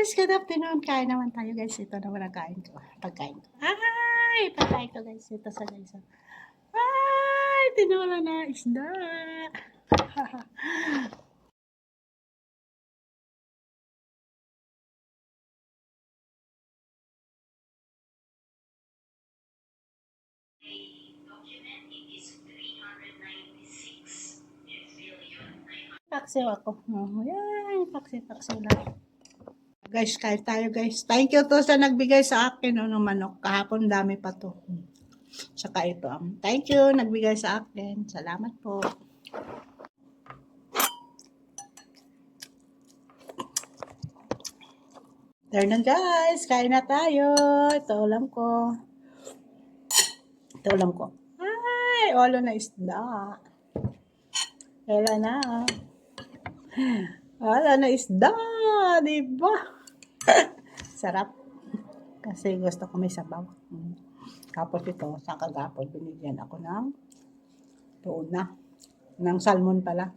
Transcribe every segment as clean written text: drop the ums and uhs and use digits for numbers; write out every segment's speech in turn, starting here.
guys! Good afternoon! Kain naman tayo guys. Ito naman ang kain ko. Pagkain ko. Ay! Pagkain ko guys. Ito sa guys. Ay! Tinola na isda! Paksiw ako. Oh, yan. Paksiw lang. Guys, kain tayo guys. Thank you to sa nagbigay sa akin ng manok. Kahapon dami pa to. Saka ito. Thank you, nagbigay sa akin. Salamat po. Turn on guys. Kain na tayo. Ito ulam ko. Ay, ulo na isda. Kailan na. Wala na isda. Diba? Sarap. Kasi gusto ko may sabaw. Tapos ito, sa kagapon, binigyan ako ng tuna. Ng salmon pala.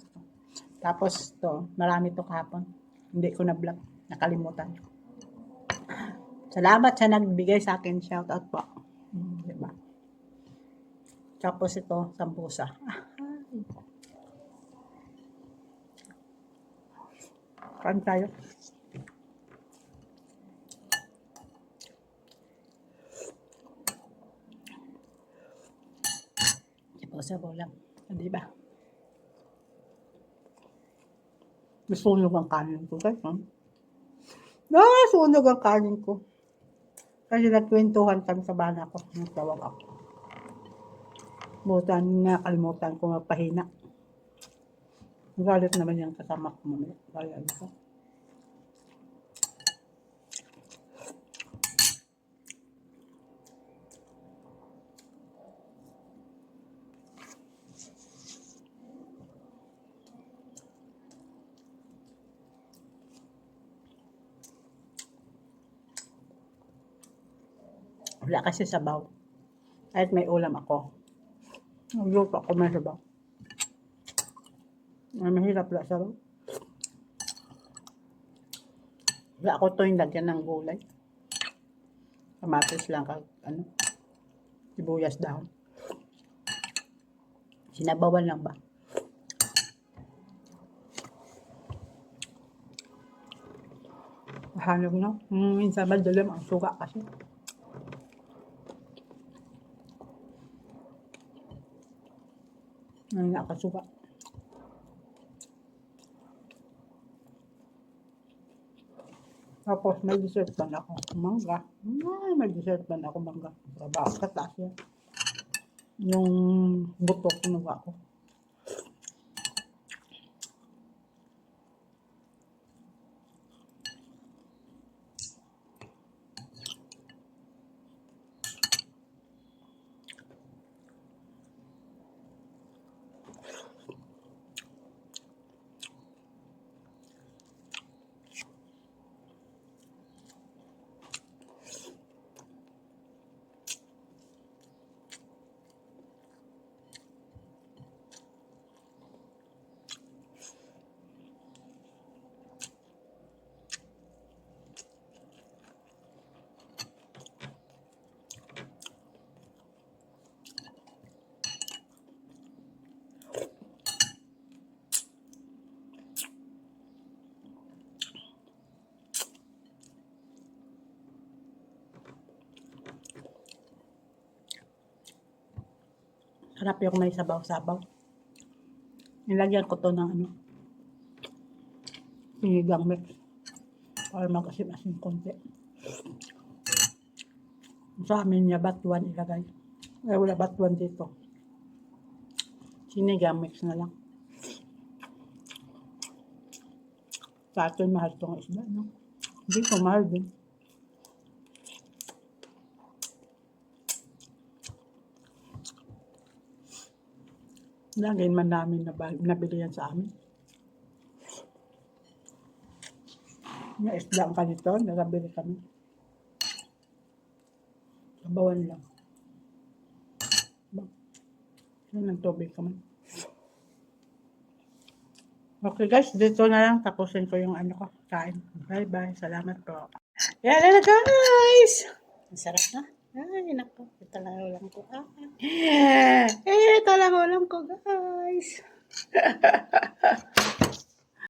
Tapos to, marami to kahapon. Hindi ko na vlog. Nakalimutan ko. Salamat sa nagbigay sa akin. Shout out po. Diba? Tapos ito, sambusa. Kain tayo. Sabaw lang. Di ba? Nasunog ang kanin ko. Guys, nasunog ang kanin ko. Kasi nagkwentuhan kami sa bana ko. Nagtawag ako. Nakalimutan ko magpahina. Galit naman yung kasama ko mamaya. Kaya ito. Wala kasi sabaw. Kahit may ulam ako. Nagluto ako may sabaw. Mahirap lang sabaw. Wala ako to yung lagyan ng gulay. Kamatis lang, sibuyas dahon. Sinabawan lang ba? Hanap na. Minsan madalim ang suka kasi. Ngayon nakasuka. Tapos may dessert ban ako. Mangga. Ay, may dessert ban ako mangga. Trabaho sa taas yan. Yung butok kinuha ko. Sarap yung may sabaw-sabaw. Nilagyan ko to ng sinigang mix. Para mag-asim-asim konti. Sa amin niya batuan ilagay. Wala batuan dito. Sinigang mix na lang. Sa atin mahal itong isda, no? Hindi ko mahal din. Lagay man namin nabili yan sa amin. Yung isda ang kanito, nabili kami. Sabawan lang. Yan ang tubig kami. Okay guys, dito na lang. Tapusin ko yung ano ko. Kain. Bye-bye. Salamat po. Yan na guys. Ang sarap na. Ay, naku. Ito lang ulam ko. Ito lang ulam ko guys.